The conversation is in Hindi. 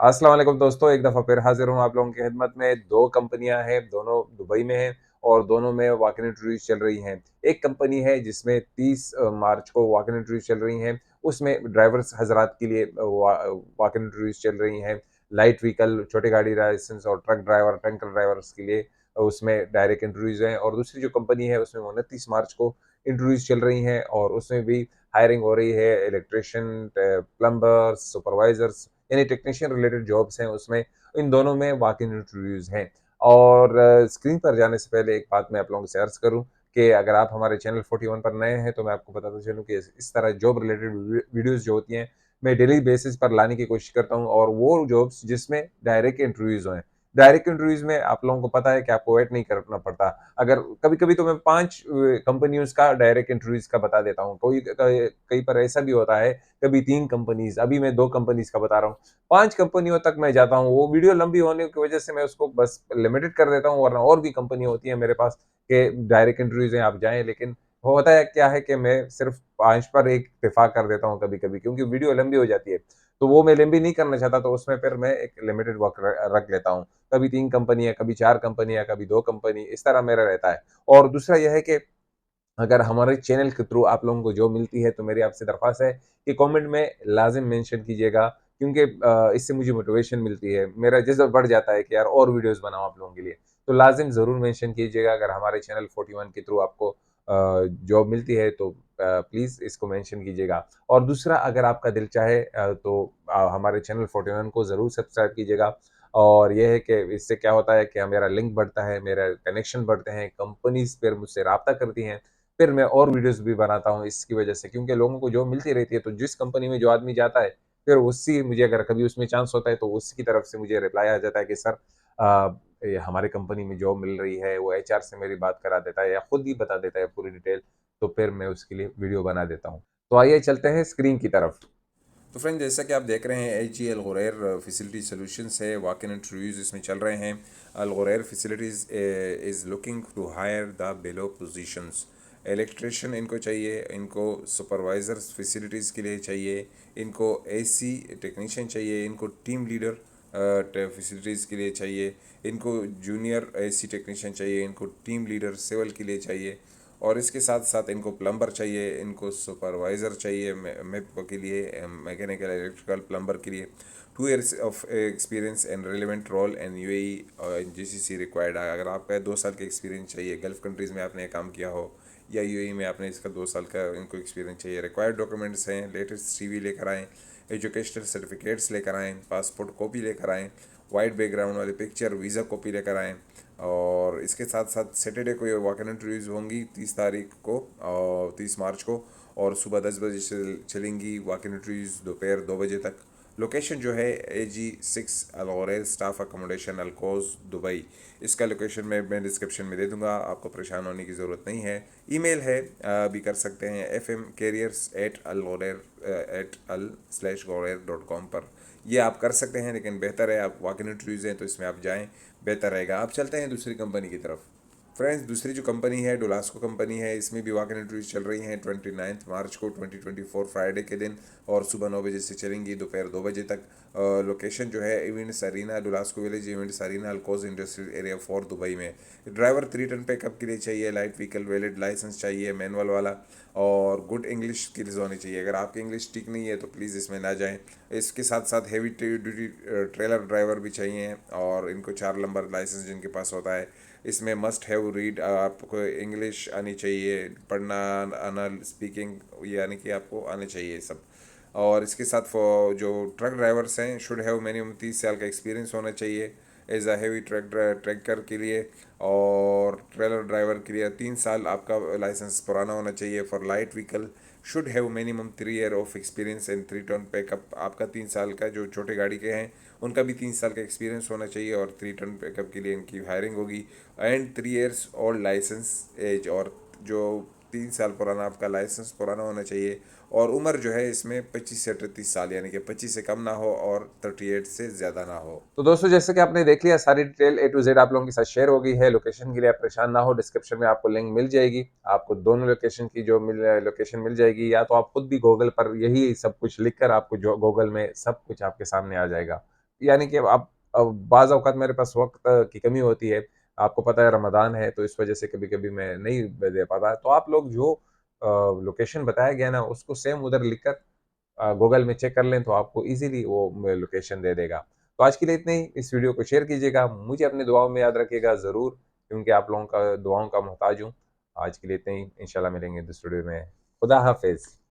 अस्सलाम वालेकुम दोस्तों, एक दफ़ा फिर हाज़िर हूँ आप लोगों की खिदमत में। 2 कंपनियाँ हैं, दोनों दुबई में हैं और दोनों में वॉक इन इंटरव्यूज़ चल रही हैं। एक कंपनी है जिसमें 30 मार्च को वॉक इन इंटरव्यूज़ चल रही हैं, उसमें ड्राइवर्स हज़रात के लिए वॉक इन इंटरव्यूज़ चल रही हैं। लाइट व्हीकल, छोटी गाड़ी लाइसेंस और ट्रक ड्राइवर, टैंकर ड्राइवर्स के लिए उसमें डायरेक्ट इंटरव्यूज़ हैं और दूसरी जो कंपनी है उसमें 29 मार्च को इंटरव्यूज़ चल रही हैं और उसमें भी हायरिंग हो रही है इलेक्ट्रिशियन, प्लम्बर्स, सुपरवाइज़र्स यानी टेक्नीशियन रिलेटेड जॉब्स हैं उसमें, इन दोनों में वॉक इन इंटरव्यूज़ हैं। और स्क्रीन पर जाने से पहले एक बात मैं आप लोगों से अर्ज़ करूँ कि अगर आप हमारे चैनल 41 पर नए हैं, तो मैं आपको बताता चलूँ कि इस तरह जॉब रिलेटेड वीडियोज़ जो होती हैं, मैं डेली बेसिस पर लाने की कोशिश करता हूँ और वो जॉब्स जिसमें डायरेक्ट इंटरव्यूज़ हों। डायरेक्ट इंटरव्यूज़ में आप लोगों को पता है कि आपको वेट नहीं करना पड़ता। अगर कभी-कभी तो मैं 5 कंपनियोज़ का डायरेक्ट इंटरव्यूज़ का बता देता हूँ। कोई कहीं पर ऐसा भी होता है, कभी 3 कंपनीज़, अभी मैं 2 कंपनीज़ का बता रहा हूँ। 5 कंपनियों तक मैं जाता हूँ, वो वीडियो लंबी होने की वजह से मैं उसको बस लिमिटेड कर देता हूँ, वरना और भी कंपनियाँ होती हैं मेरे पास कि डायरेक्ट इंटरव्यूज़ हैं, आप जाएँ। लेकिन होता है क्या है कि मैं सिर्फ़ 5 पर एक इत्तेफ़ाक कर देता हूँ कभी-कभी क्योंकि वीडियो लंबी हो जाती है। तो वो मैं लंबी नहीं करना चाहता, तो उसमें फिर मैं एक लिमिटेड वक़्त रख लेता हूँ। कभी 3 कंपनियाँ, कभी 4 कंपनियाँ, कभी 2 कंपनी, इस तरह मेरा रहता है। और दूसरा ये है कि अगर हमारे चैनल के थ्रू आप लोगों को जॉब मिलती है, तो मेरी आपसे दरख्वास्त है कि कमेंट में लाज़िम मेंशन कीजिएगा क्योंकि इससे मुझे मोटिवेशन मिलती है। मेरा जज़्बा बढ़ जाता है कि यार और वीडियोज़ बनाऊँ आप लोगों के लिए। तो लाज़िम ज़रूर मेंशन कीजिएगा अगर हमारे चैनल 41 के थ्रू आपको जॉब मिलती है तो प्लीज़ इसको मेंशन कीजिएगा। और दूसरा अगर आपका दिल चाहे तो हमारे चैनल 41 को ज़रूर सब्सक्राइब कीजिएगा। और ये है कि इससे क्या होता है कि मेरा लिंक बढ़ता है, मेरा कनेक्शन बढ़ते हैं, कंपनीज़ फिर मुझसे राब्ता करती हैं। फिर मैं और वीडियोज़ भी बनाता हूँ इसकी वजह से क्योंकि लोगों को जॉब मिलती रहती है, तो जिस कंपनी में जो आदमी जाता है, फिर उसी मुझे अगर कभी उसमें चांस होता है, तो उसकी तरफ से मुझे रिप्लाई आ जाता है कि सर ये हमारी कंपनी में जॉब मिल रही है, वो एचआर से मेरी बात करा देता है या खुद ही बता देता है पूरी डिटेल, तो फिर मैं उसके लिए वीडियो बना देता हूँ। तो आइए चलते हैं स्क्रीन की तरफ। तो फ्रेंड जैसा कि आप देख रहे हैं H G Al Ghurair facility solutions है वॉक इन इंटरव्यूज़ इसमें चल रहे हैं। Al Ghurair facilities is looking to hire the below positions. Electrician इनको चाहिए, इनको सुपरवाइजर्स फैसिलिटीज़ के लिए चाहिए, इनको एसी टेक्नीशियन चाहिए, इनको टीम लीडर फैसिलिटीज़ के लिए चाहिए, इनको जूनियर एसी टेक्नीशियन चाहिए, इनको टीम लीडर सिविल के लिए चाहिए और इसके साथ साथ इनको प्लम्बर चाहिए, इनको सुपरवाइज़र चाहिए मेप के लिए, मैकेनिकल इलेक्ट्रिकल प्लम्बर के लिए। 2 years of experience and relevant role and UAE GCC required. अगर आपका 2 साल का एक्सपीरियंस चाहिए, गल्फ़ कंट्रीज़ में आपने काम किया हो या यूएई में आपने इसका 2 साल का इनको एक्सपीरियंस चाहिए। रिक्वायर्ड डॉक्यूमेंट्स हैं, लेटेस्ट सीवी लेकर आएँ, एजुकेशनल सर्टिफिकेट्स लेकर आएँ, पासपोर्ट कॉपी लेकर आएँ, वाइट बैकग्राउंड वाली पिक्चर, वीज़ा कॉपी लेकर आएँ। और इसके साथ साथ सैटरडे को ये वॉक इन इंटरव्यूज़ होंगी 30 तारीख को और 30 मार्च को, और सुबह 10 बजे से चलेंगी वॉक इन इंटरव्यूज़ दोपहर 2 बजे तक। लोकेशन जो है AG6 अल गुरैर स्टाफ अकोमोडेशन अलकोज दुबई। इसका लोकेशन मैं डिस्क्रिप्शन में दे दूंगा, आपको परेशान होने की ज़रूरत नहीं है। ईमेल है भी कर सकते हैं fmcareers@al-ghorair.com पर, ये आप कर सकते हैं। लेकिन बेहतर है आप वॉक इन इंटरव्यूज़ हैं तो इसमें आप जाएँ, बेहतर रहेगा। आप चलते हैं दूसरी कंपनी की तरफ। फ्रेंड्स दूसरी जो कंपनी है डोलास्को कंपनी है, इसमें भी वॉक इन इंटरव्यूज चल रही हैं 29 मार्च को 2024 फ्राइडे के दिन, और सुबह 9 बजे से चलेंगी दोपहर 2 बजे तक। लोकेशन जो है इवेंट्स अरीना, डोलास्को village events arena, Al Quoz industrial area 4 Dubai में। ड्राइवर 3 टन पिकअप के लिए चाहिए, लाइट व्हीकल वैलिड लाइसेंस चाहिए मैनुअल वाला, और गुड इंग्लिश स्किल्स होनी चाहिए। अगर आपकी इंग्लिश ठीक नहीं है तो प्लीज़ इसमें ना जाएं। इसके साथ साथ हैवी ड्यूटी ट्रेलर ड्राइवर भी चाहिए और इनको 4 नंबर लाइसेंस जिनके पास होता है। इसमें मस्ट हैव रीड, आपको इंग्लिश आनी चाहिए, पढ़ना आना, स्पीकिंग यानी कि आपको आने चाहिए सब। और इसके साथ जो ट्रक ड्राइवर्स हैं शुड हैव मिनिमम 30 साल का एक्सपीरियंस होना चाहिए एज अ हैवी ट्रैकर के लिए, और ट्रेलर ड्राइवर के लिए 3 साल आपका लाइसेंस पुराना होना चाहिए। For light vehicle should have minimum 3 year of experience and 3 ton pickup. आपका 3 साल का, जो छोटे गाड़ी के हैं उनका भी 3 साल का एक्सपीरियंस होना चाहिए और 3 टन पिकअप के लिए इनकी हायरिंग होगी। And 3 years old license age, और जो 3 साल पुराना आपका लाइसेंस पुराना होना चाहिए। और उम्र जो है इसमें 25 से 38 साल, यानी कि 25 से कम ना हो और 38 से ज़्यादा ना हो। तो दोस्तों जैसे कि आपने देख लिया, सारी डिटेल ए टू जेड आप लोगों के साथ शेयर हो गई है। लोकेशन के लिए आप परेशान ना हो, डिस्क्रिप्शन में आपको लिंक मिल जाएगी। आपको दोनों लोकेशन की जो लोकेशन मिल जाएगी, या तो आप खुद भी गूगल पर यही सब कुछ लिख कर आपको जो गूगल में सब कुछ आपके सामने आ जाएगा। यानी कि आप बाज़ औक़ात मेरे पास वक़्त की कमी होती है। आपको पता है रमज़ान है, तो इस वज़ह से कभी-कभी मैं नहीं दे पाता। तो आप लोग जो लोकेशन बताया गया ना, उसको सेम उधर लिखकर गूगल में चेक कर लें, तो आपको ईज़िली वो लोकेशन दे देगा। तो आज के लिए इतना ही। इस वीडियो को शेयर कीजिएगा। मुझे अपनी दुआओं में याद रखिएगा ज़रूर, क्योंकि आप लोगों का दुआओं का मोहताज हूँ। आज के लिए इतना ही। इंशाल्लाह मिलेंगे दूसरे वीडियो में। खुदा हाफ़िज़।